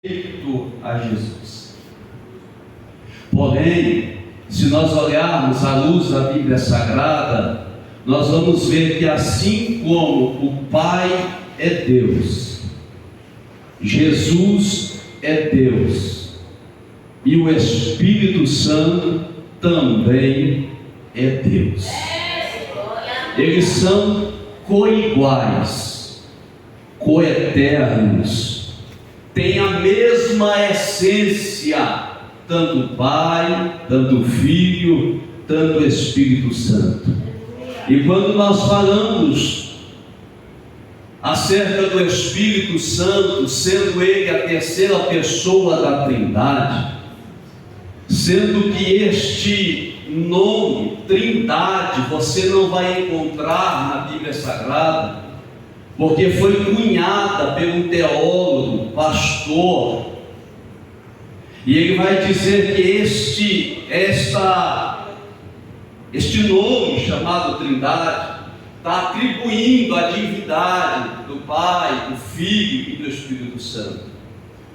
respeito a Jesus. Porém, se nós olharmos à luz da Bíblia Sagrada, nós vamos ver que assim como o Pai é Deus, Jesus é Deus e o Espírito Santo também é Deus. Eles são coiguais, coeternos, têm a mesma essência, tanto o Pai, tanto o Filho, tanto o Espírito Santo. E quando nós falamos acerca do Espírito Santo, sendo ele a terceira pessoa da Trindade, sendo que este nome, Trindade, você não vai encontrar na Bíblia Sagrada, porque foi cunhada por um teólogo, pastor, e ele vai dizer que este nome chamado Trindade está atribuindo a divindade do Pai, do Filho e do Espírito Santo.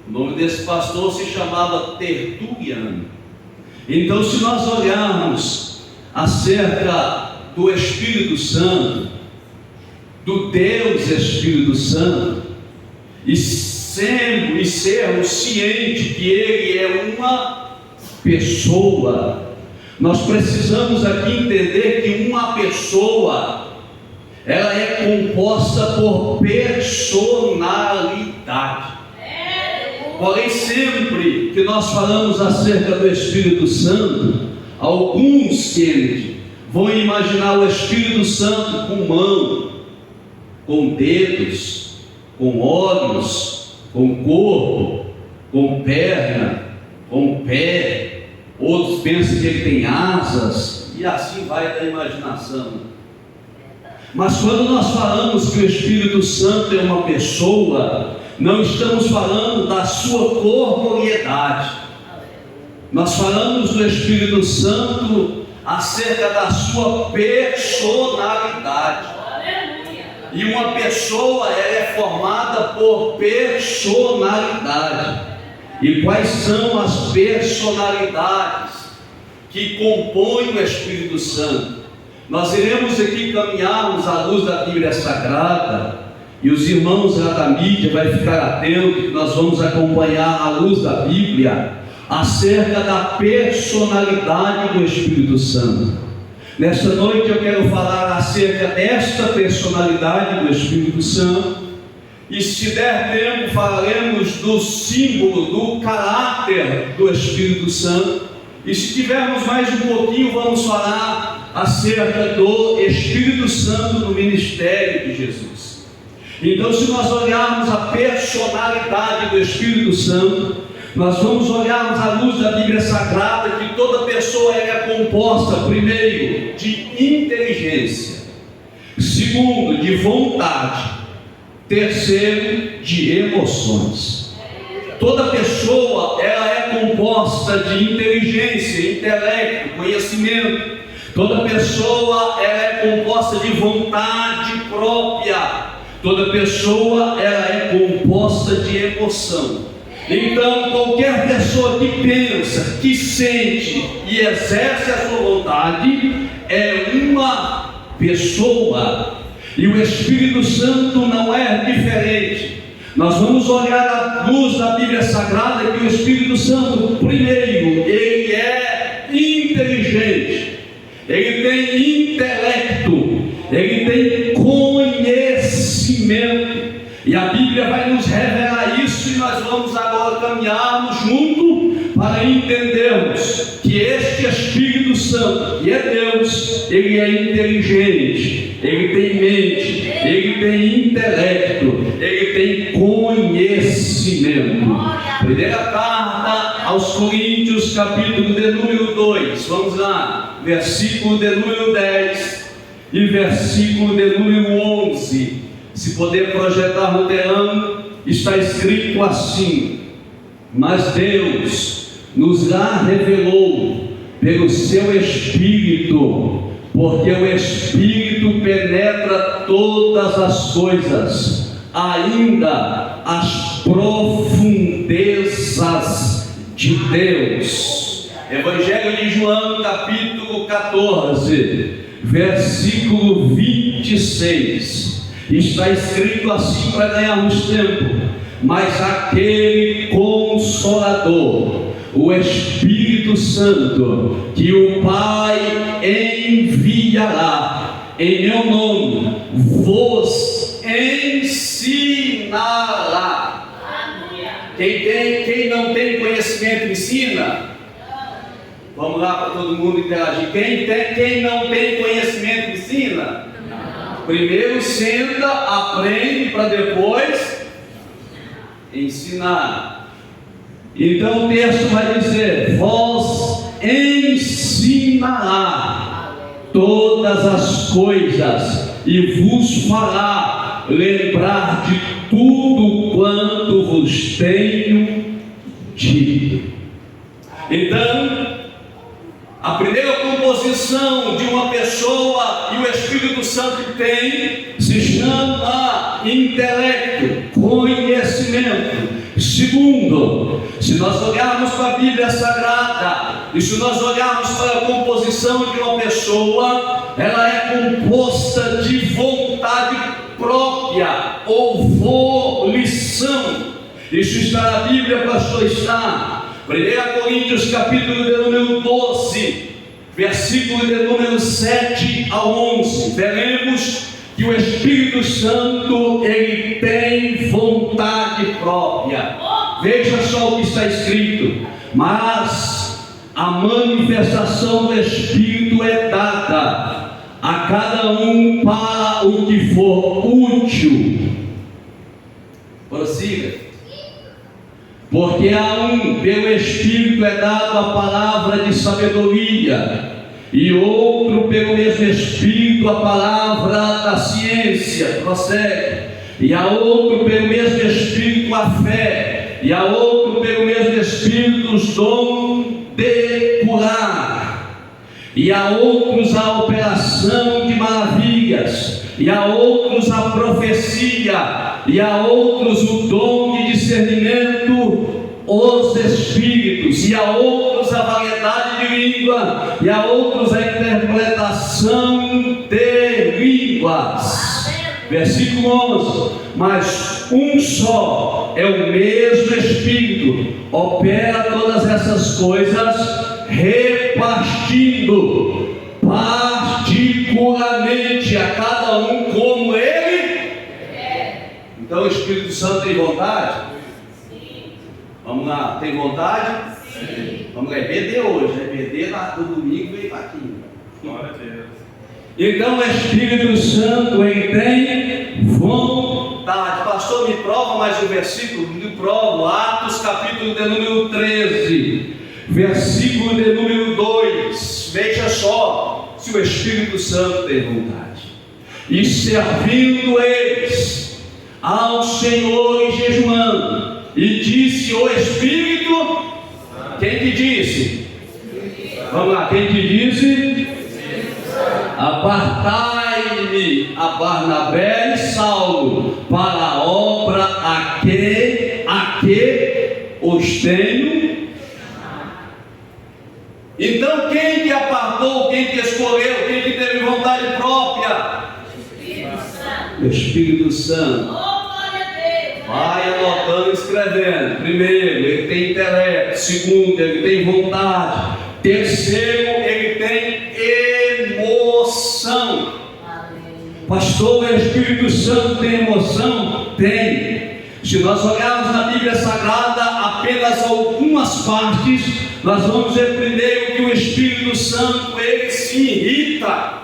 O nome desse pastor se chamava Tertuliano. Então, se nós olharmos acerca do Espírito Santo, do Deus Espírito Santo, e sermos cientes que Ele é uma pessoa, nós precisamos aqui entender que uma pessoa, ela é composta por personalidade. Porém, sempre que nós falamos acerca do Espírito Santo, alguns Kennedy vão imaginar o Espírito Santo com mão, com dedos, com olhos, com corpo, com perna, com pé. Outros pensam que ele tem asas, e assim vai da imaginação. Mas quando nós falamos que o Espírito Santo é uma pessoa, não estamos falando da sua corporeidade. Nós falamos do Espírito Santo acerca da sua personalidade. E uma pessoa, ela é formada por personalidade. E quais são as personalidades que compõem o Espírito Santo? Nós iremos aqui caminharmos à luz da Bíblia Sagrada, e os irmãos lá da mídia vai ficar atentos, que nós vamos acompanhar à luz da Bíblia acerca da personalidade do Espírito Santo. Nesta noite eu quero falar acerca desta personalidade do Espírito Santo, e se der tempo falaremos do símbolo, do caráter do Espírito Santo, e se tivermos mais um pouquinho vamos falar acerca do Espírito Santo no ministério de Jesus. Então, se nós olharmos a personalidade do Espírito Santo, nós vamos olharmos à luz da Bíblia Sagrada que toda pessoa é composta, primeiro, de inteligência, segundo, de vontade, terceiro, de emoções. Toda pessoa ela é composta de inteligência, intelecto, conhecimento. Toda pessoa ela é composta de vontade própria. Toda pessoa ela é composta de emoção. Então, qualquer pessoa que pensa, que sente e exerce a sua vontade é uma pessoa. E o Espírito Santo não é diferente. Nós vamos olhar à luz da Bíblia Sagrada que o Espírito Santo, primeiro, ele é inteligente, ele tem intelecto, ele tem conhecimento. E a Bíblia vai nos revelar isso, e nós vamos agora caminharmos junto para entendermos que este Espírito Santo, que é Deus, ele é inteligente, ele tem mente, ele tem intelecto, ele tem conhecimento. Primeira carta aos Coríntios, capítulo de número 2, vamos lá, versículo de número 10 e versículo de número 11. Se puder projetar no telão, está escrito assim: mas Deus nos a revelou pelo seu Espírito, porque o Espírito penetra todas as coisas, ainda as profundezas de Deus. Evangelho de João, capítulo 14, versículo 26. Está escrito assim para ganharmos tempo: mas aquele Consolador, o Espírito Santo, que o Pai enviará em meu nome, vos ensinará. Quem não tem conhecimento ensina. Vamos lá para todo mundo interagir. Quem não tem conhecimento ensina. Primeiro senta, aprende para depois ensinar. Então o texto vai dizer: vos ensinará todas as coisas e vos fará lembrar de tudo quanto vos tenho dito. Então, a primeira composição de uma pessoa e o Espírito Santo tem se chama intelecto, conhecimento. Segundo, se nós olharmos para a Bíblia Sagrada e se nós olharmos para a composição de uma pessoa, ela é composta de vontade própria ou volição. Isso está na Bíblia, pastor, está 1 Coríntios capítulo de número 12, versículo de número 7 a 11. Veremos que o Espírito Santo, ele tem vontade própria. Veja só o que está escrito: mas a manifestação do Espírito é dada a cada um para o que for útil. Prossiga. Porque a um pelo Espírito é dado a palavra de sabedoria, e outro pelo mesmo Espírito a palavra da ciência. Prossegue. E a outro pelo mesmo Espírito a fé, e a outro pelo mesmo Espírito os dons de curar, e a outros a operação de maravilhas, e a outros a profecia, e a outros o dom de discernimento, os espíritos, e a outros a variedade de língua, e a outros a interpretação de línguas. Versículo 11: mas um só é o mesmo Espírito, opera todas essas coisas, repartindo particularmente a cada um como ele é. Então o Espírito Santo tem vontade? Sim. Vamos lá, tem vontade? Sim. Vamos lá, é BD hoje, é BD lá do domingo e para aqui. Glória a Deus. Então o Espírito Santo, ele tem vontade. Pastor, me prova mais um versículo? Me provo. Atos capítulo de número 13, versículo de número 2. Veja só se o Espírito Santo tem vontade. E servindo eles ao Senhor e jejuando, e disse o Espírito, quem que disse? Vamos lá, quem que disse? Apartai-me a Barnabé e Saulo para a obra a que os tenho. Então quem que apartou, quem que escolheu, quem que teve vontade própria? O Espírito Santo. Vai anotando e escrevendo. Primeiro, ele tem intelecto. Segundo, ele tem vontade. Terceiro, ele tem emoção. Pastor, o Espírito Santo tem emoção? Tem. Se nós olharmos na Bíblia Sagrada apenas algumas partes, nós vamos ver primeiro que o Espírito Santo, ele se irrita.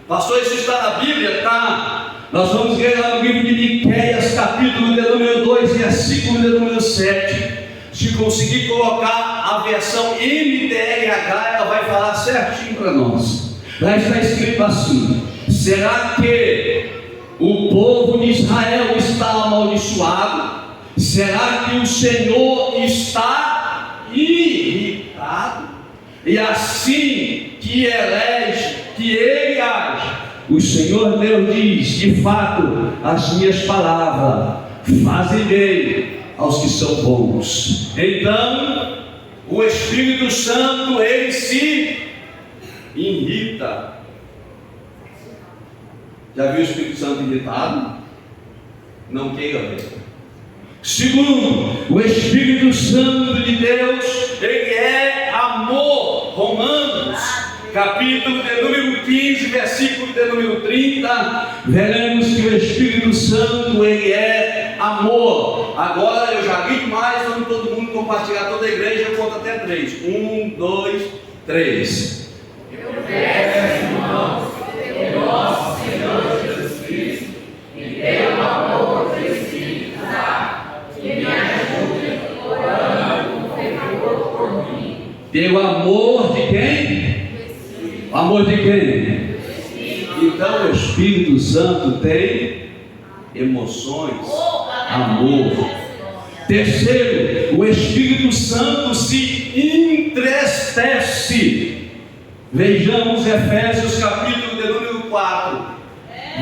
Pastor, isso está na Bíblia? Tá. Nós vamos ver lá no livro de Miqueias, capítulo de número 2, versículo de número 7. Se conseguir colocar a versão NTLH, ela vai falar certinho para nós. Lá está escrito assim: será que o povo de Israel está amaldiçoado? Será que o Senhor está irritado? E assim que elege, que ele age. O Senhor Deus diz: de fato, as minhas palavras fazem bem, aos que são bons. Então, o Espírito Santo, ele se irrita. Já viu o Espírito Santo irritado? Não queira ver. Segundo, o Espírito Santo de Deus, ele é amor. Romanos, capítulo de número 15, versículo de número 30, veremos que o Espírito Santo, ele é amor. Agora eu já li mais, vamos todo mundo compartilhar, toda a igreja, eu conto até 3. 1, 2, 3. Eu peço, irmãos, pelo nosso Senhor Jesus Cristo, e pelo amor de Espírito Santo, que me ajude orando com fervor por mim. Pelo amor de quem? Amor de quem? Então o Espírito Santo tem emoções, amor. Terceiro, o Espírito Santo se entristece. Vejamos Efésios capítulo de número 4,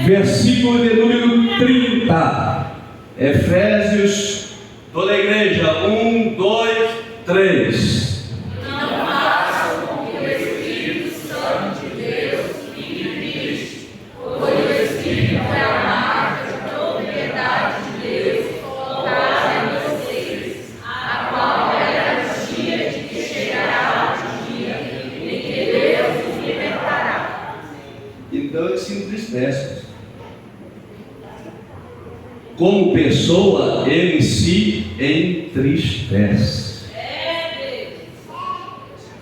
versículo de número 30. Efésios, toda a igreja, 1, 2, 3. Então ele se entristece. Como pessoa, ele se entristece.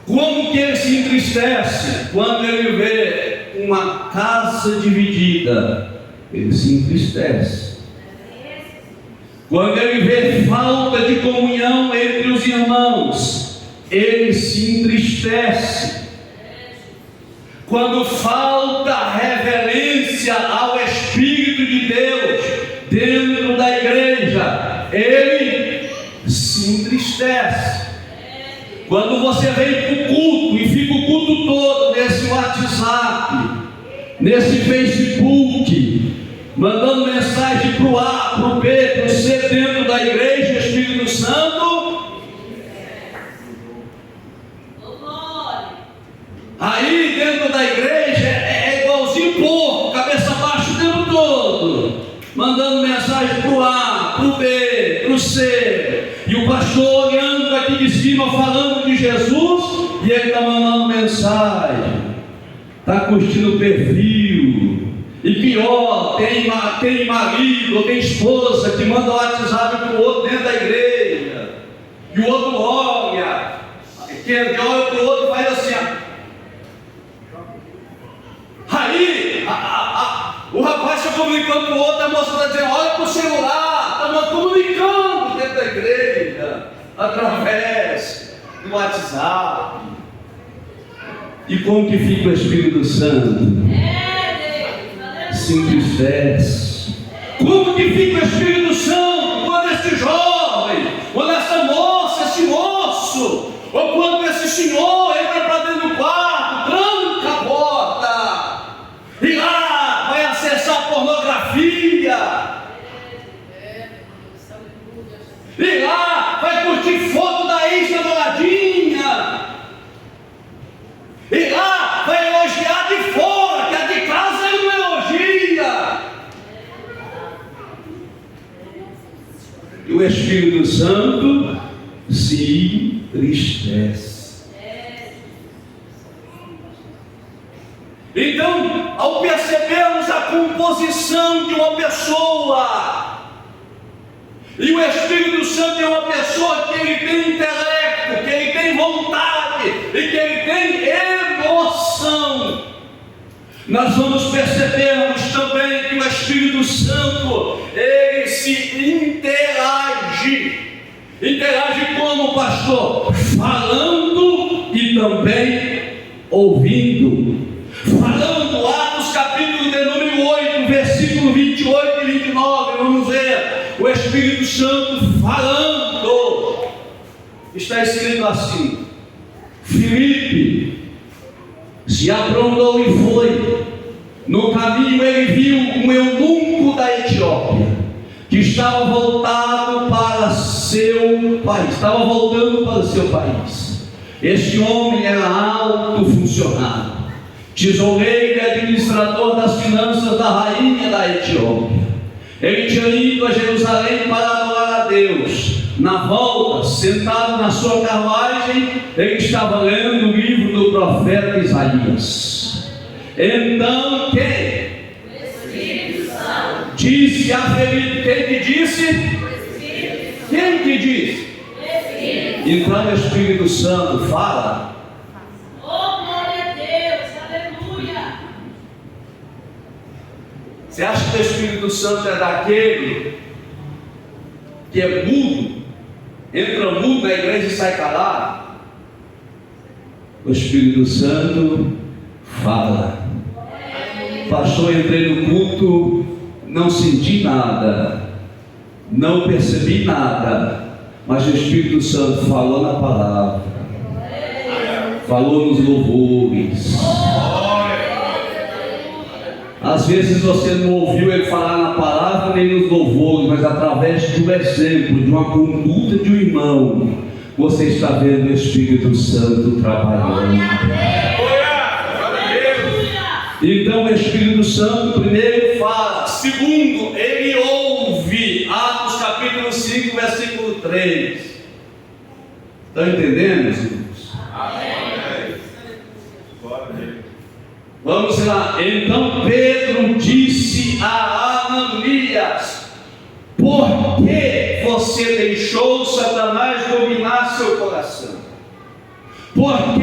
Como que ele se entristece? Quando ele vê uma casa dividida, ele se entristece. Quando ele vê falta de comunhão entre os irmãos, ele se entristece. Quando falta reverência ao Espírito de Deus dentro da igreja, ele se entristece. Quando você vem para o culto e fica o culto todo nesse WhatsApp, nesse Facebook, mandando mensagem para o A, para o B, para o C dentro da igreja, Espírito Santo, aí dentro da igreja é igualzinho porco, cabeça baixa o tempo todo, mandando mensagem para o A, para o B, para o C, e o pastor olhando aqui de cima, falando de Jesus, e ele está mandando mensagem, está curtindo o perfil, e pior, tem marido ou tem esposa que manda o WhatsApp para o outro dentro da igreja, e o outro olha, que olha para o outro e faz assim, aí, o rapaz está comunicando com o outro, a moça está dizendo, olha para o celular, está comunicando dentro da igreja, através do WhatsApp. E como que fica o Espírito Santo? Se entristece. Como que fica o Espírito Santo quando esse jovem, quando essa moça, esse moço, ou quando esse senhor entra para dentro do quarto, tranca a porta, e lá vai acessar pornografia, e lá vai curtir foto da ex-namoradinha, e lá vai elogiar de fora, que a de casa ele não elogia. E o Espírito Santo se entristece. Então, ao percebermos a composição de uma pessoa, e o Espírito Santo é uma pessoa que ele tem intelecto, que ele tem vontade e que ele tem emoção, nós vamos percebermos também que o Espírito Santo, ele se interage como, pastor? Falando e também ouvindo. Falando, Atos capítulo de número 8, versículo 28 e 29, vamos ver o Espírito Santo falando. Está escrito assim: Filipe se aprontou e foi. No caminho ele viu um eunuco da Etiópia, que estava voltado para seu país, estava voltando para o seu país. Este homem era alto funcionário, tesoureiro e administrador das finanças da rainha da Etiópia. Ele tinha ido a Jerusalém para adorar a Deus. Na volta, sentado na sua carruagem, ele estava lendo o livro do profeta Isaías. Então quem? O Espírito Santo. Disse a Felipe. Quem que disse? O Espírito Santo. Quem que disse? O Espírito. Então o Espírito Santo fala. Oh, glória a Deus, aleluia. Você acha que o Espírito Santo é daquele que é mudo, entra mudo na igreja e sai calado? O Espírito Santo fala. Pastor, entrei no culto, não senti nada, não percebi nada, mas o Espírito Santo falou na palavra, falou nos louvores. Às vezes você não ouviu ele falar na palavra nem nos louvores, mas através de um exemplo, de uma conduta de um irmão, você está vendo o Espírito Santo trabalhando. Então o Espírito Santo primeiro fala, segundo, ele ouve. Atos capítulo 5, versículo 3. Estão entendendo, meus irmãos? Amém. Vamos lá. Então Pedro disse a Ananias: por que você deixou Satanás dominar seu coração? Por que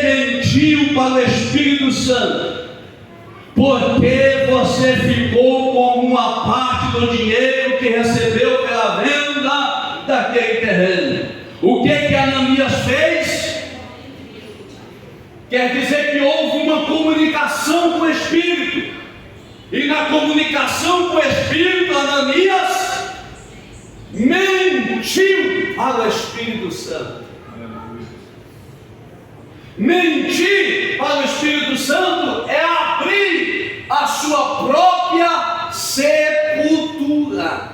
mentiu para o Espírito Santo? Por que você ficou com uma parte do dinheiro que recebeu pela venda daquele terreno? O que Ananias fez? Quer dizer que houve uma comunicação com o Espírito. E na comunicação com o Espírito, Ananias mentiu para o Espírito Santo. Mentir para o Espírito Santo é abrir a sua própria sepultura.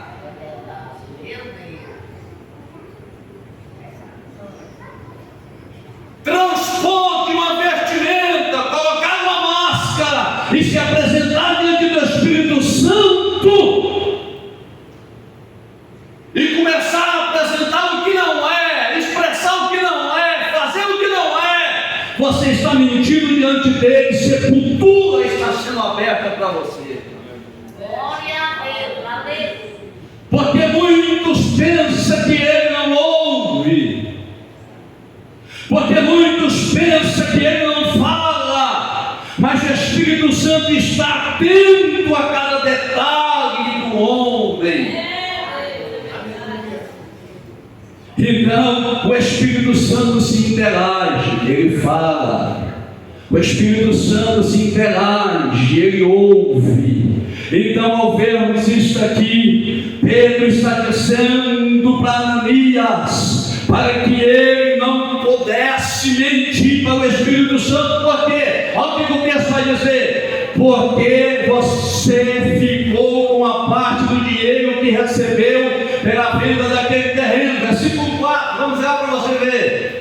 Transpor de uma vestimenta, colocar uma máscara e se apresentar diante do Espírito Santo e começar a apresentar o que não é, expressar o que não é, fazer o que não é. Você está mentindo diante dele, sepultura está sendo aberta para você. Glória a Deus, aleluia. Porque muitos pensam que ele não ouve. Porque muitos pensam que ele não fala. Mas o Espírito Santo está atento a cada detalhe do homem. Então o Espírito Santo se interage, ele fala. O Espírito Santo se interage, ele ouve. Então, ao vermos isso aqui, Pedro está dizendo para Ananias, para que ele não pudesse mentir para o Espírito Santo. Por quê? Olha o que o texto vai dizer: porque você ficou com a parte do dinheiro que recebeu pela venda daquele terreno. Versículo 4, vamos lá para você ver.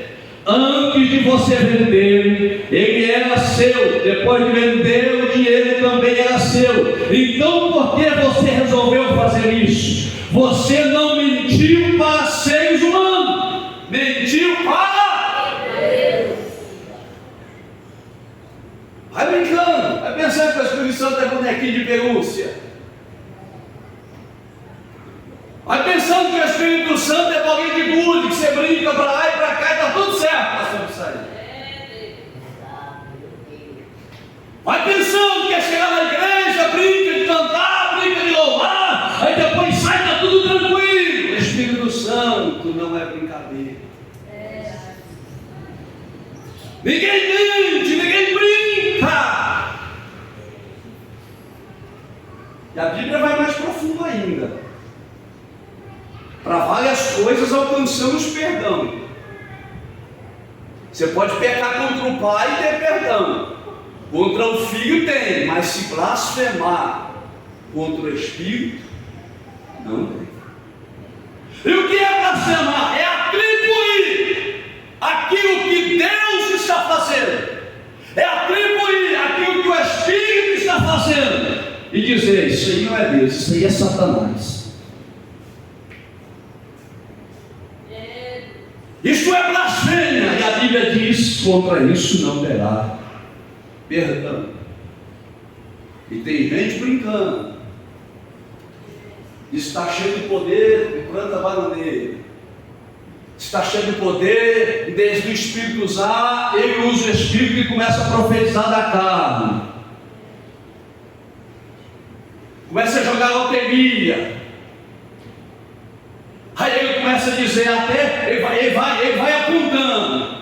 Antes de você vender, ele era seu. Depois de vender, o dinheiro também era seu. Então, por que você resolveu fazer isso? Você não mentiu para seres humanos, mentiu para Deus. Vai brincando, vai pensando que o Espírito Santo é bonequinho de pelúcia. Vai pensando que o Espírito Santo é bolinha de gude, que você brinca para lá e para cá e está tudo certo, pastor isso aí. Vai pensando que é chegar na igreja, brinca de cantar, brinca de louvar, aí depois sai, está tudo tranquilo. O Espírito Santo não é brincadeira. Ninguém mente, ninguém brinca. E a Bíblia vai mais profundo ainda. Para várias coisas alcançamos perdão. Você pode pecar contra o pai e ter perdão. Contra o filho tem, mas se blasfemar contra o Espírito, não tem. E o que é blasfemar? É atribuir aquilo que Deus está fazendo, é atribuir aquilo que o Espírito está fazendo e dizer: isso aí não é Deus, isso aí é Satanás. Isto é blasfêmia, e a Bíblia diz: contra isso não terá perdão. E tem gente brincando, está cheio de poder, planta bananeira. Está cheio de poder, desde o Espírito usar, ele usa o Espírito e começa a profetizar da carne. Começa a jogar loteria. Aí ele começa a dizer, até ele vai apontando,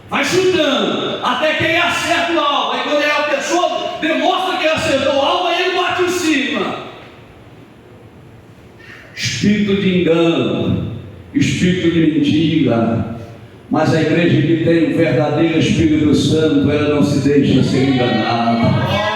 vai chutando, até que ele acerta o alvo. Aí quando a pessoa demonstra que ele acertou o alvo, aí ele bate em cima. Espírito de engano, espírito de mentira. Mas a igreja que tem o verdadeiro Espírito Santo, ela não se deixa ser enganada.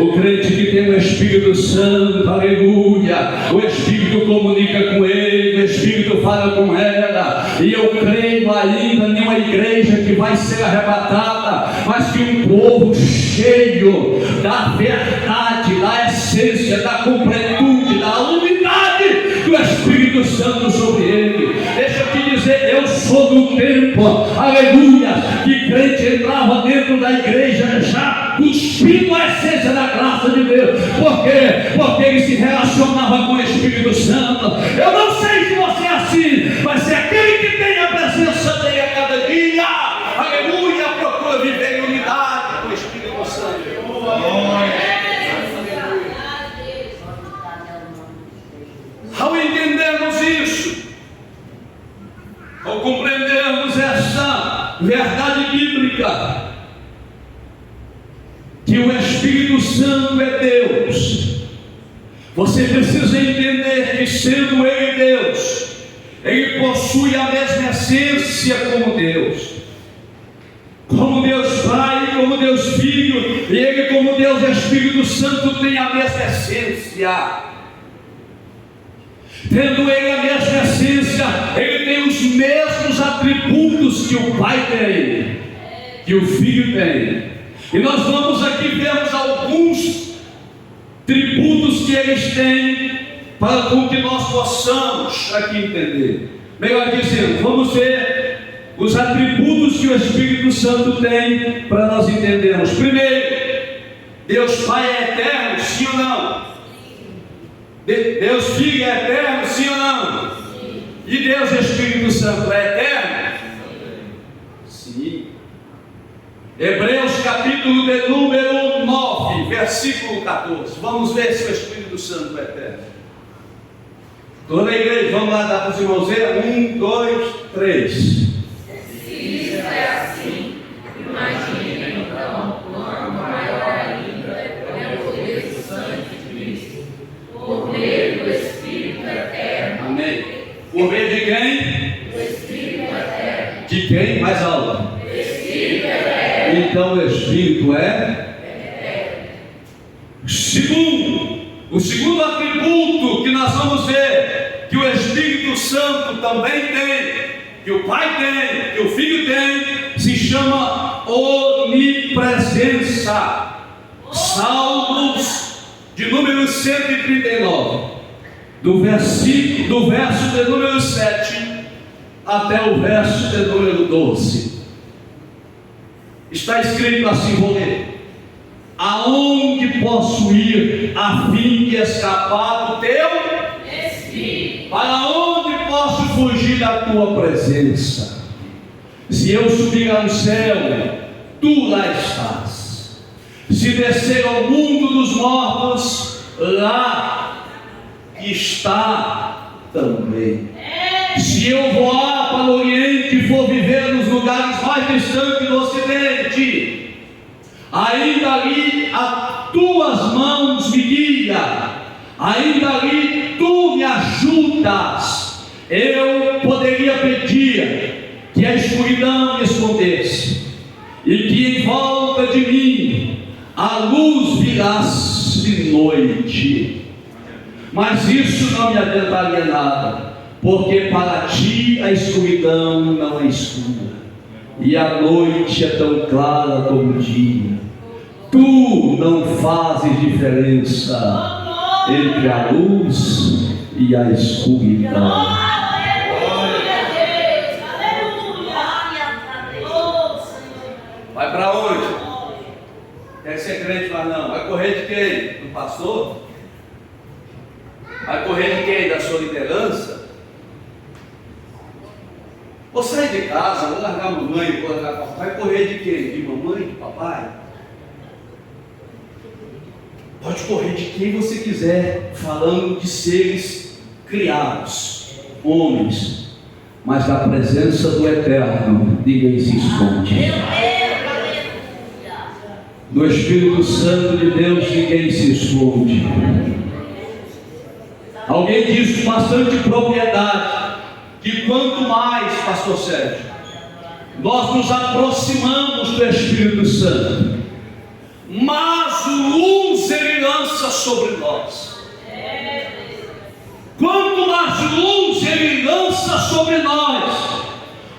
O crente que tem o Espírito Santo, aleluia, o Espírito comunica com ele, o Espírito fala com ela. E eu creio ainda em uma igreja que vai ser arrebatada, mas que um povo cheio da verdade, da essência, da completude, da unidade do Espírito Santo sobre ele. Deixa eu te dizer, eu sou do tempo, aleluia, que crente entrava dentro da igreja já cuspindo a essência da graça de Deus. Por quê? Porque ele se relacionava com o Espírito Santo. Eu não sei se você é assim, mas se aquele que tem a presença dele a cada dia, aleluia, procura viver em unidade com o Espírito Santo. Ao entendermos isso, ao compreendermos essa verdade bíblica, que o Espírito Santo é Deus, você precisa entender que, sendo Ele Deus, Ele possui a mesma essência como Deus. Como Deus Pai, como Deus Filho, e Ele como Deus Espírito Santo tem a mesma essência. Tendo Ele a mesma essência, Ele tem os mesmos atributos que o Pai tem, que o Filho tem. E nós vamos aqui vermos alguns tributos que eles têm, para que nós possamos aqui entender. Melhor dizendo, vamos ver os atributos que o Espírito Santo tem, para nós entendermos. Primeiro, Deus Pai é eterno, sim ou não? Deus Filho é eterno, sim ou não? E Deus Espírito Santo é eterno? Sim. Hebreus capítulo de número 9, versículo 14. Vamos ver se o Espírito Santo é eterno. Toda a igreja, vamos lá dar para os irmãos ver. 1, 2, 3. Se isso é assim, imagine então quanto maior ainda é o poder do sangue de Cristo, por meio do Espírito eterno. Amém. Por meio de quem? Do Espírito eterno. De quem? Mais alto. Do Espírito eterno. Então o Espírito é? Segundo, o segundo atributo que nós vamos ver, que o Espírito Santo também tem, que o Pai tem, que o Filho tem, se chama onipresença. Salmos de número 139, do verso de número 7 até o verso de número 12. Está escrito assim, vou ler: aonde posso ir a fim de escapar do teu Espírito? Para onde posso fugir da tua presença? Se eu subir ao céu, tu lá estás. Se descer ao mundo dos mortos, lá está também. Se eu voar para o Oriente e for viver nos lugares mais distantes do Ocidente, ainda ali as tuas mãos me guiam, ainda ali tu me ajudas. Eu poderia pedir que a escuridão me escondesse, e que em volta de mim a luz virasse de noite, mas isso não me adiantaria nada, porque para ti a escuridão não é escura, e a noite é tão clara como o dia. Tu não fazes diferença entre a luz e a escuridão. Vai para onde? Quer ser crente lá não? Vai correr de quem? Do pastor? Vai correr de quem? Da sua liderança? Vou sair de casa, vou largar a mamãe, vou largar papai. Vai correr de quem? De mamãe, de papai? Pode correr de quem você quiser, falando de seres criados, homens, mas da presença do Eterno ninguém se esconde. Do Espírito Santo de Deus ninguém se esconde. Alguém disse com bastante propriedade que quanto mais, pastor Sérgio, nós nos aproximamos do Espírito Santo, mas luz ele lança sobre nós. Quanto mais luz ele lança sobre nós,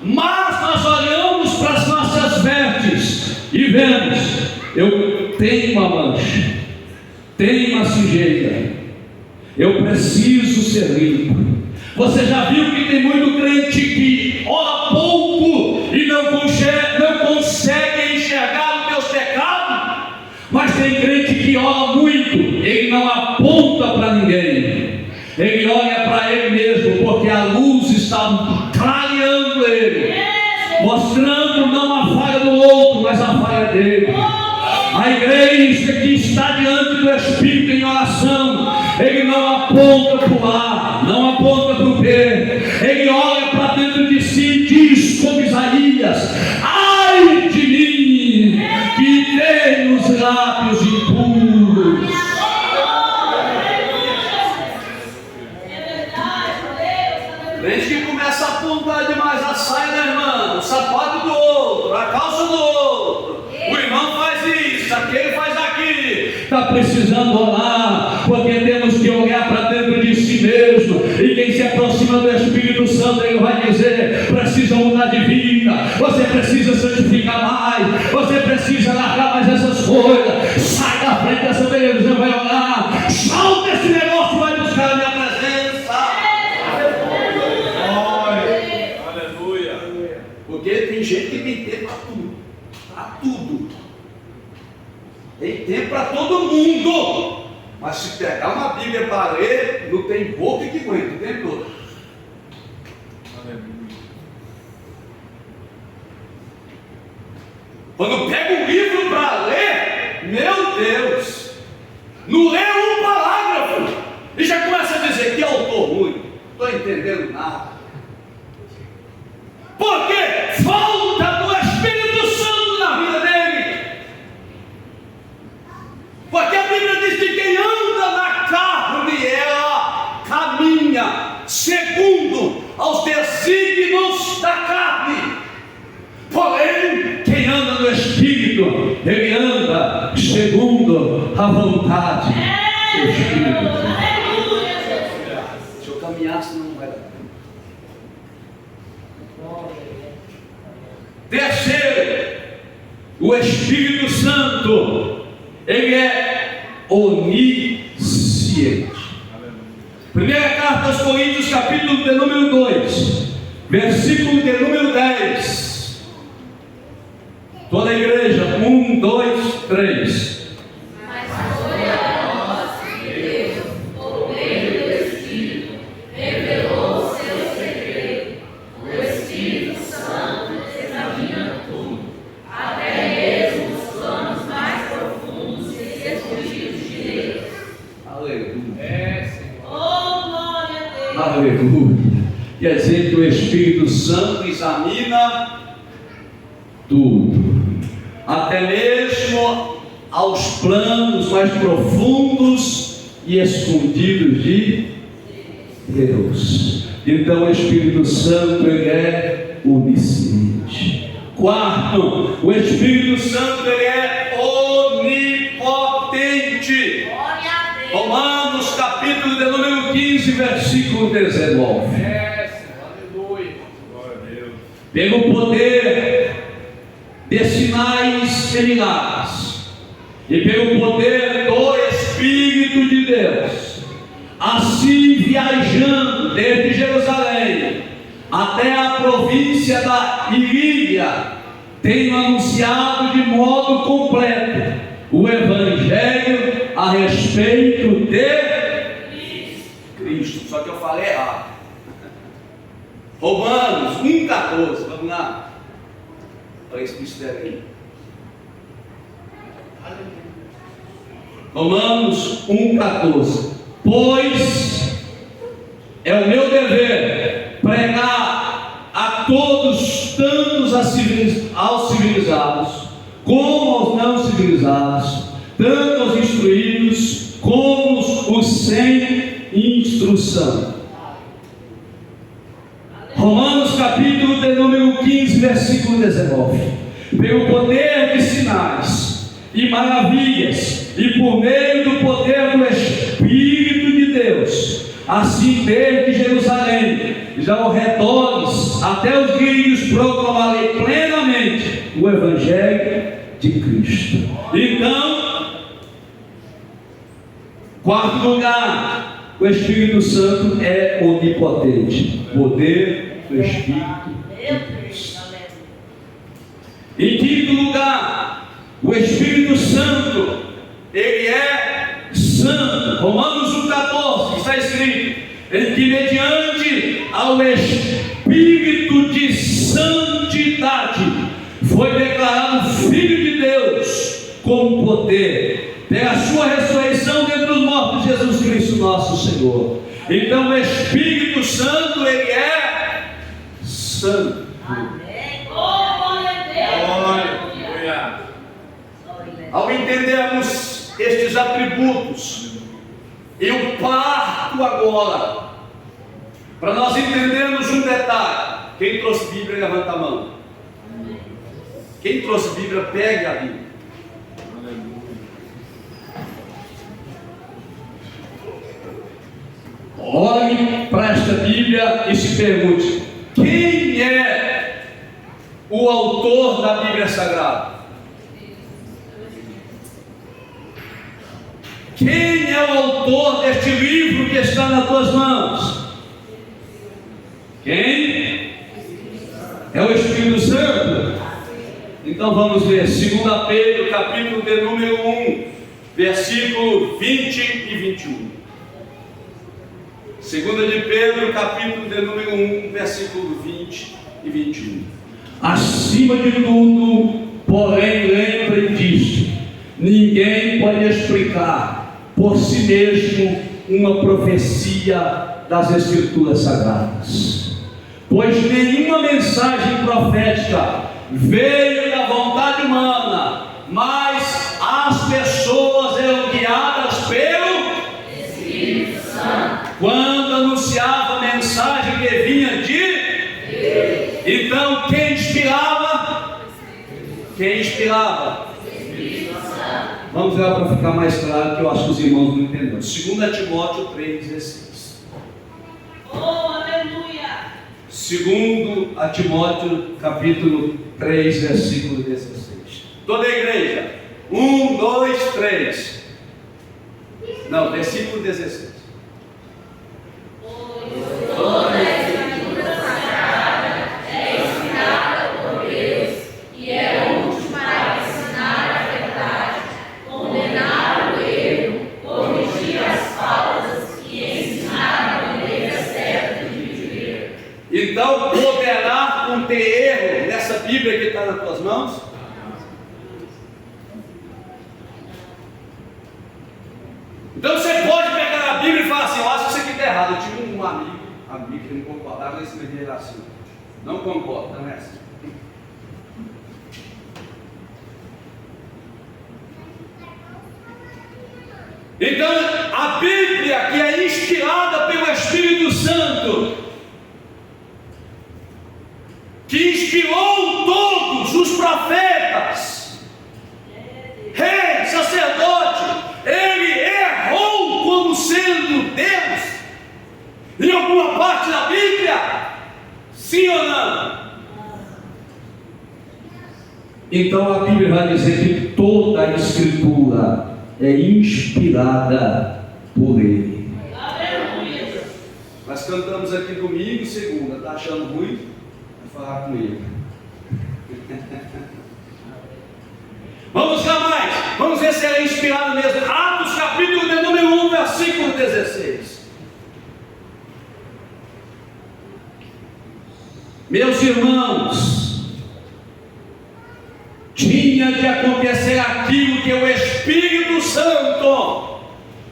mais nós olhamos para as nossas vestes e vemos: eu tenho uma mancha, tenho uma sujeira, eu preciso ser limpo. Você já viu que tem muito crente que ora pouco e não consegue enxergar os teus pecados? Mas tem crente que ora muito, ele não aponta para ninguém, ele olha para ele mesmo, porque a luz está clareando ele, mostrando não a falha do outro, mas a falha dele. A igreja que está diante do Espírito em oração, ele não aponta para o ar, não aponta para o pé, ele olha para dentro de si e diz como Isaías: ai de mim, que tenho os lábios impuros. Crente que começa a apontar demais a saia da irmã, o sapato do outro, a calça do outro, o irmão faz isso, aquele faz aquilo. Está precisando orar, porque temos que olhar para dentro de si mesmo. E quem se aproxima do Espírito Santo, ele vai dizer: precisa mudar de vida, você precisa santificar mais, você precisa largar mais essas coisas. Sai da frente dessa televisão, vai orar, solta esse negócio, vai buscar a minha presença. Aleluia. Porque tem gente que tem tempo para tudo, para tudo. Tem tempo para todo mundo, mas se pegar uma Bíblia para ler, não tem boca que aguenta o tempo todo. Quando pega um livro para ler, meu Deus, não lê um parágrafo e já começa a dizer que autor ruim, não estou entendendo nada. Porque falta do Espírito Santo na vida dele. Porque a Bíblia diz que quem anda na carne, ela caminha segundo aos desígnios da carne. Porém, quem anda no Espírito, ele anda segundo a vontade do Espírito. Se eu caminhar, senão não vai dar. Terceiro, o Espírito Santo, ele é onisciente. Primeira carta aos Coríntios, capítulo de número 2, versículo de número 10. Toda a igreja, 1, 2, 3. Aleluia. Quer dizer que o Espírito Santo examina tudo, até mesmo aos planos mais profundos e escondidos de Deus. Então o Espírito Santo, ele é onisciente. Quarto, o Espírito Santo, ele é onipotente. Romanos capítulo de número 15, versículo 19. pelo poder de sinais e milagres, e pelo poder do Espírito de Deus, assim viajando desde Jerusalém até a província da Ilíria, tenho anunciado de modo completo o Evangelho a respeito de Cristo. Só que eu falei errado. Romanos 1,14. Vamos lá. Olha esse mistério aí. Romanos 1,14. Pois é o meu dever pregar a todos, tantos aos civilizados como aos não civilizados, tanto aos instruídos como os sem instrução. Romanos capítulo de número 15, versículo 19. Pelo poder de sinais e maravilhas, e por meio do poder do Espírito de Deus, assim desde Jerusalém, já ao redores, até os gregos, proclamarei plenamente o Evangelho de Cristo. Então, quarto lugar, o Espírito Santo é onipotente. Poder do Espírito de Deus. Em quinto lugar, o Espírito Santo, ele é santo. Romanos 1,14 está escrito: em que mediante ao Espírito de santidade foi declarado Filho de Deus com poder, pela sua ressurreição dentre os mortos, Jesus Cristo nosso Senhor. Então o Espírito Santo, ele é santo. Amém. Glória a Deus. Ao entendermos estes atributos, eu parto agora para nós entendermos um detalhe. Quem trouxe Bíblia, levanta a mão. Quem trouxe Bíblia, pegue a Bíblia. Olhe para esta Bíblia e se pergunte: quem é o autor da Bíblia Sagrada? Quem é o autor deste livro que está nas tuas mãos? Quem? É o Espírito Santo? Então vamos ler 2 Pedro, capítulo de número 1, versículo 20 e 21. 2 de Pedro, capítulo de número 1, versículo 20 e 21. Acima de tudo, porém, lembrem disto: ninguém pode explicar por si mesmo uma profecia das Escrituras Sagradas, pois nenhuma mensagem profética veio da vontade humana, mas as pessoas eram guiadas pelo Espírito Santo, quando anunciava a mensagem que vinha de Deus. Então quem inspirava? Quem inspirava? Vamos lá para ficar mais claro, que eu acho que os irmãos não entenderam. 2 Timóteo 3,16. Oh, aleluia! 2 Timóteo capítulo 3, versículo 16. Toda a igreja. 1, 2, 3. Não, versículo 16. Toda a Escritura Sagrada é inspirada por Deus e é útil para ensinar a verdade, condenar o erro, corrigir as faltas e ensinar a maneira certa de viver. Então, poderá conter erro nessa Bíblia que está nas tuas mãos? Então você pode pegar a Bíblia e falar assim: eu acho que isso aqui está errado. Eu tive um amigo que não concordava, mas esse menino era assim. Não concorda, não é assim. Então, a Bíblia, que é inspirada pelo Espírito Santo, que inspirou todos os profetas, rei, sacerdote, ele errou como sendo Deus em alguma parte da Bíblia? Sim ou não? Então a Bíblia vai dizer que toda a Escritura é inspirada por Ele. Aleluia. Nós cantamos aqui domingo e segunda, está achando ruim? Vai falar com Ele. Vamos lá mais, vamos ver se ela é inspirada mesmo. Atos capítulo de número 1, versículo 16. Meus irmãos, tinha de acontecer aquilo que o Espírito Santo,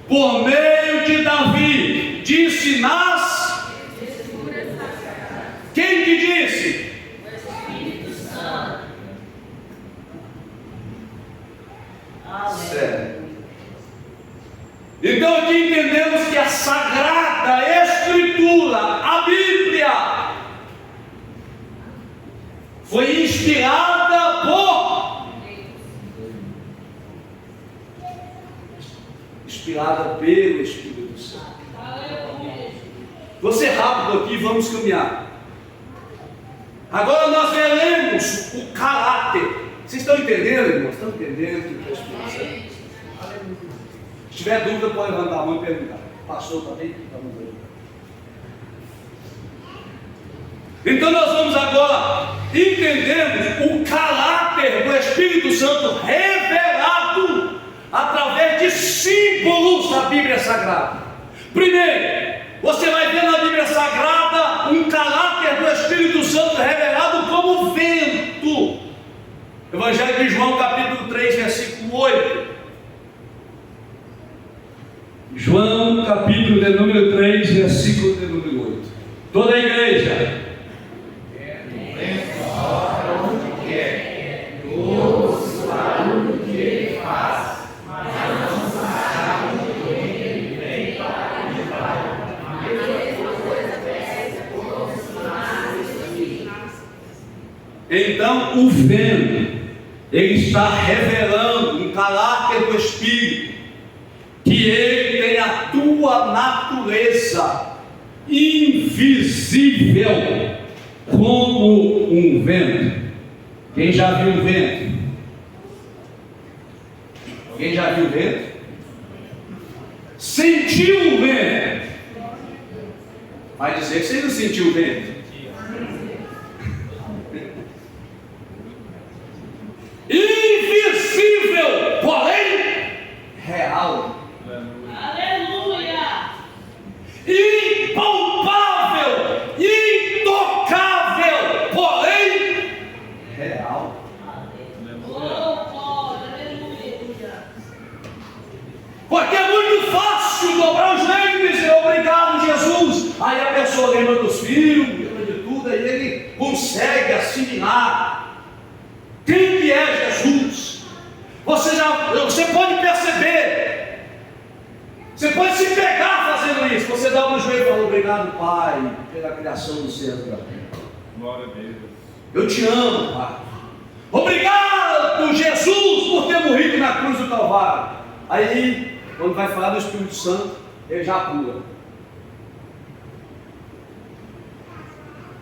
por meio de Davi, disse nas... Quem que disse? Sério. Então aqui entendemos que a Sagrada Escritura, a Bíblia, foi inspirada pelo Espírito Santo. Vou ser rápido aqui, vamos caminhar. Agora nós veremos o caráter. Vocês estão entendendo, irmãos? Estão entendendo o que é o Espírito Santo? Se tiver dúvida, pode levantar a mão e perguntar. Pastor também? Então nós vamos agora entendendo o caráter do Espírito Santo revelado através de símbolos da Bíblia Sagrada. Primeiro, você vai ver na Bíblia Sagrada um caráter do Espírito Santo revelado como vento. Evangelho de João, capítulo 3, versículo 8. João, capítulo de número 3, versículo de número 8. Toda a igreja. Então o vento, ele está revelando um caráter do Espírito, que ele tem a tua natureza invisível como um vento. Quem já viu o vento? Quem já viu o vento? Sentiu o vento? Vai dizer que você não sentiu o vento? Invisível, porém real. Aleluia. Impalpável, intocável, porém real. Porque é muito fácil dobrar os joelhos e dizer obrigado, Jesus. Aí a pessoa lembra dos filhos, lembra de tudo, aí ele consegue assimilar quem que é Jesus. Você pode perceber, você pode se pegar fazendo isso. Você dá um joelho e fala obrigado, Pai, pela criação do céu. Glória a Deus. Eu te amo, Pai. Obrigado, Jesus, por ter morrido na cruz do Calvário. Aí, quando vai falar do Espírito Santo, ele já pula.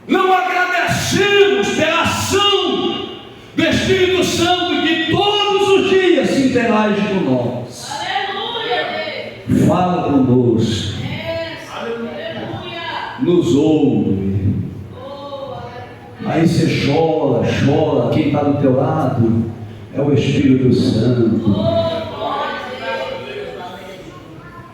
Não agradecemos pela ação do Espírito Santo que todos os dias se interage com nós. Aleluia. Fala conosco. Aleluia. Nos ouve. Aí você chora. Quem está do teu lado é o Espírito Santo.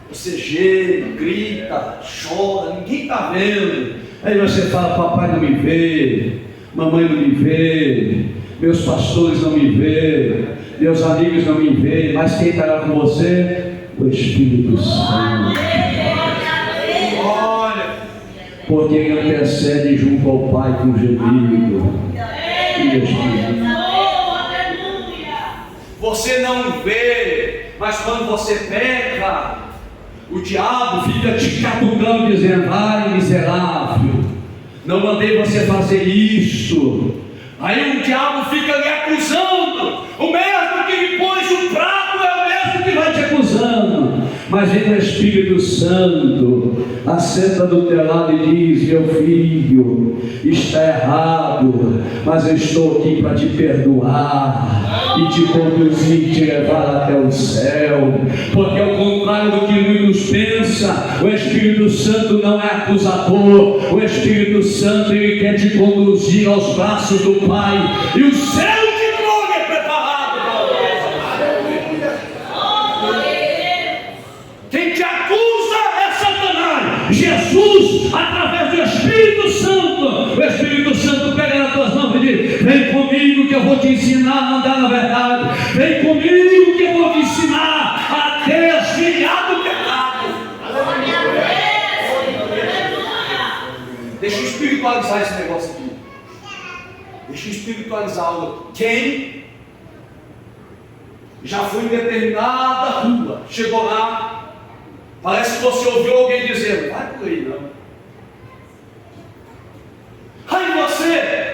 Você geme, grita, chora, ninguém está vendo. Aí você fala, papai não me vê, mamãe não me vê, meus pastores não me vêem, meus amigos não me veem, mas quem está lá com você? O Espírito Santo. Olha, porque ele intercede junto ao Pai com gemido. Você não vê, mas quando você peca, o diabo fica te catucando, dizendo, ai miserável, não mandei você fazer isso. Aí o diabo fica lhe acusando. O mesmo que lhe pôs o prato é o mesmo que vai te acusando. Mas vem o Espírito Santo, assenta do teu lado e diz: meu filho, está errado, mas eu estou aqui para te perdoar e te conduzir, te levar até o céu. Porque ao contrário do que muitos pensam, o Espírito Santo não é acusador. O Espírito Santo, ele quer te conduzir aos braços do Pai, e o céu de glória é preparado para você. Quem te acusa é Satanás. Jesus, através do Espírito Santo, o Espírito Santo pega nas tuas mãos e diz: vem comigo que eu vou te ensinar a andar na verdade. Vem comigo que eu vou te ensinar a desviar do pecado. Deixa eu espiritualizar esse negócio aqui. Deixa eu espiritualizá-lo. Quem já foi em determinada rua, chegou lá, parece que você ouviu alguém dizendo: vai por aí não. Aí você,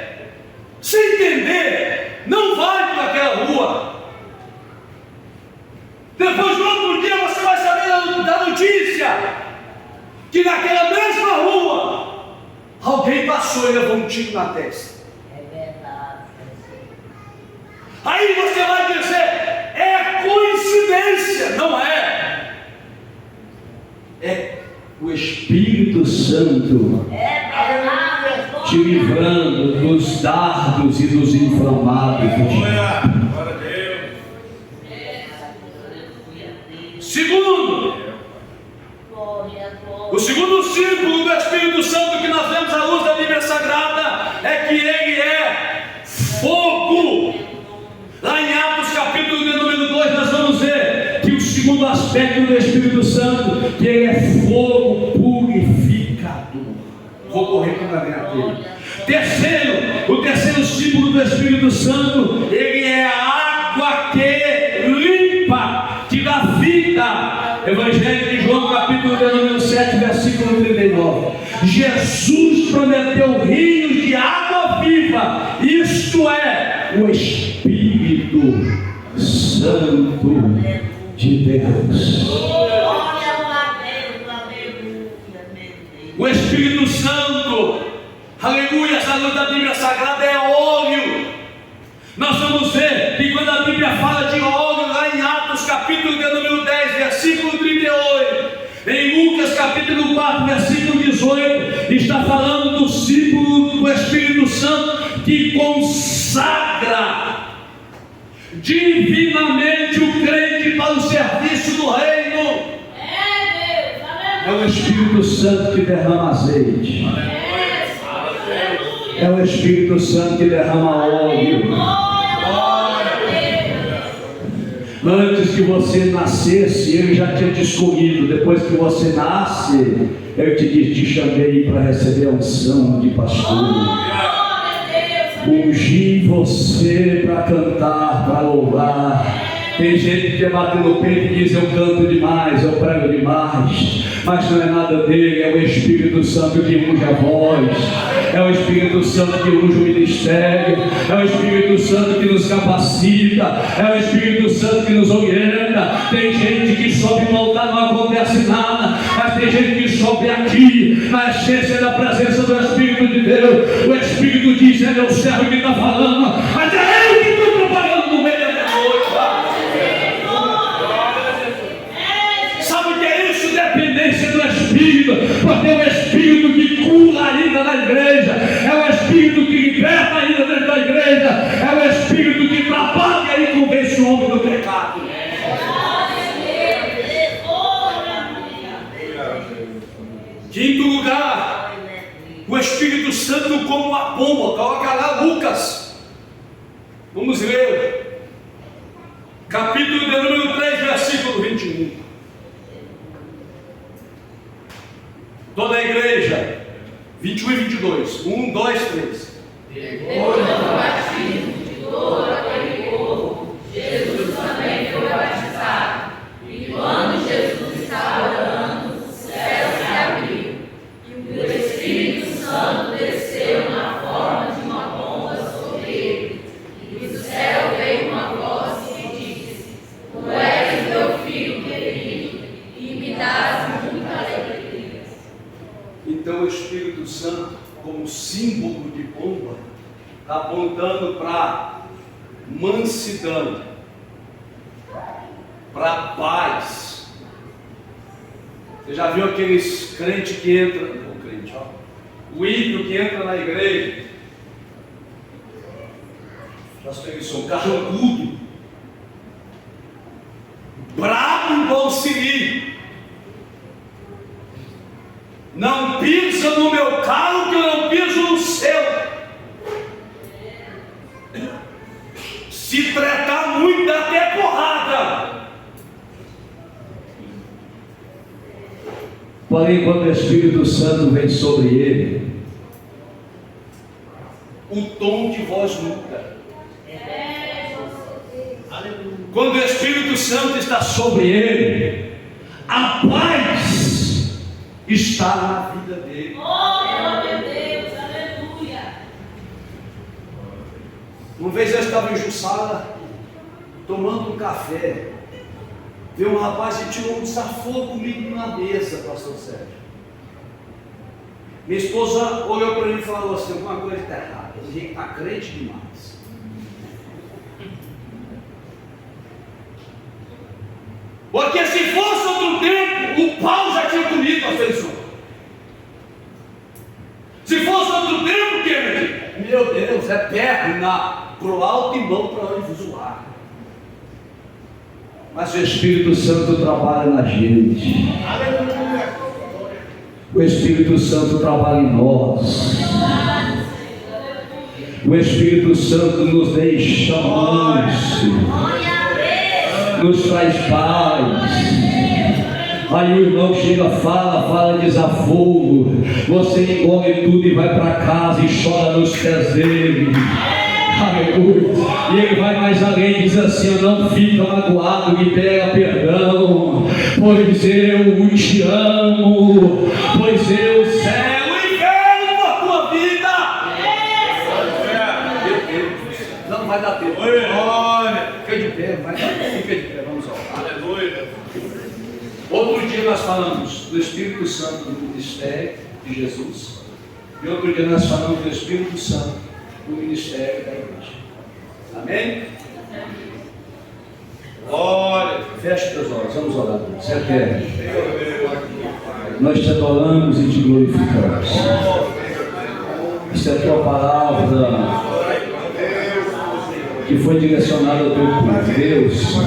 sem entender, não vai por aquela rua. Depois, no outro dia, você vai saber da notícia que naquela mesma rua alguém passou e levou um tiro na testa. É verdade. Aí você vai dizer: é coincidência. Não é. É o Espírito Santo te livrando dos dardos e dos inflamados do diabo. Segundo, o segundo símbolo do Espírito Santo que nós vemos à luz da Bíblia Sagrada é que ele é fogo. Lá em Atos capítulo de número 2 nós vamos ver que o segundo aspecto do Espírito Santo, que ele é fogo purificador. Vou correr para ver aqui. Terceiro, o terceiro símbolo do Espírito Santo, ele é a água que limpa, que dá vida. Evangelho de João capítulo de número 7, versículo 39. Jesus prometeu rios de água viva, isto é, o Espírito Santo de Deus. O Espírito Santo, aleluia, essa luz da Bíblia Sagrada é óleo. Nós vamos ver que quando a Bíblia fala de óleo, lá em Atos capítulo de número 10, versículo 38, em Lucas capítulo 4, versículo 18, está falando do símbolo do Espírito Santo que consagra divinamente o crente para o serviço do reino. É o Espírito Santo que derrama azeite. É o Espírito Santo que derrama óleo. Antes que você nascesse, ele já tinha te escolhido. Depois que você nasce, ele te diz: te chamei para receber a unção de pastor. Ungi você para cantar, para louvar. Tem gente que quer bater no peito e diz: eu canto demais, eu prego demais. Mas não é nada dele, é o Espírito Santo que unge a voz. É o Espírito Santo que unge o ministério. É o Espírito Santo que nos capacita. É o Espírito Santo que nos orienta. Tem gente que sobe no altar, não acontece nada. Mas tem gente que sobe aqui, na essência da presença do Espírito de Deus. O Espírito diz: é meu servo que está falando, mas é ele que está trabalhando no meio da noite. Sabe o que é isso? Dependência do Espírito. Porque é o Espírito que cura ainda na igreja. É o Espírito que liberta ainda dentro da igreja. É o Espírito que trabalha e convence o homem do pecado. Quinto lugar, o Espírito Santo como uma pomba. Coloca lá Lucas. Vamos ler. Capítulo de número 3, versículo 21. Toda a igreja, 21 e 22. 1, 2, 3. Depois do batismo de todo aquele povo, Jesus também foi batizado. E quando Jesus estava orando, o céu se abriu. E o Espírito Santo desceu na forma de uma pomba sobre ele. E do céu veio uma voz que disse: Tu és meu filho querido, e mansidão, para paz. Você já viu aqueles crentes que entram, o ímpio que entra na igreja, pastor, eles são carrancudo, bravo igual siri, não pisa no meu carro que eu não piso no seu. Se tratar muito, dá até porrada. Porém, quando o Espírito Santo vem sobre ele, o tom de voz muda. Quando o Espírito Santo está sobre ele, a paz está na vida dele. Oh, meu Deus, aleluia. Uma vez eu estava em Jussara, tomando um café, veio um rapaz e tirou um desaforo comigo na mesa, pastor Sérgio. Minha esposa olhou para mim e falou assim: alguma coisa está errada, esse gente está crente demais. Porque se fosse outro tempo, o pau já tinha comido, pastor Edson. Se fosse outro tempo, Kennedy, meu Deus, é perna pro alto e mão para onde voar. Mas o Espírito Santo trabalha na gente. O Espírito Santo trabalha em nós. O Espírito Santo nos deixa manso, nos traz paz. Aí o irmão chega, fala desafogo, você engole tudo e vai para casa e chora nos pés dele. Aleluia. E ele vai mais além, diz assim: não fica magoado, me pega perdão, pois eu te amo, pois eu cego o inferno por tua vida. Não vai dar tempo. Olha, fica de pé, fica de pé, vamos orar. Aleluia. Outro dia nós falamos do Espírito Santo no ministério de Jesus, e outro dia nós falamos do Espírito Santo no ministério da igreja. Amém? Olha, feche teus olhos, vamos orar. Você quer? Nós te adoramos e te glorificamos. Essa é a tua palavra que foi direcionada ao teu povo. Deus,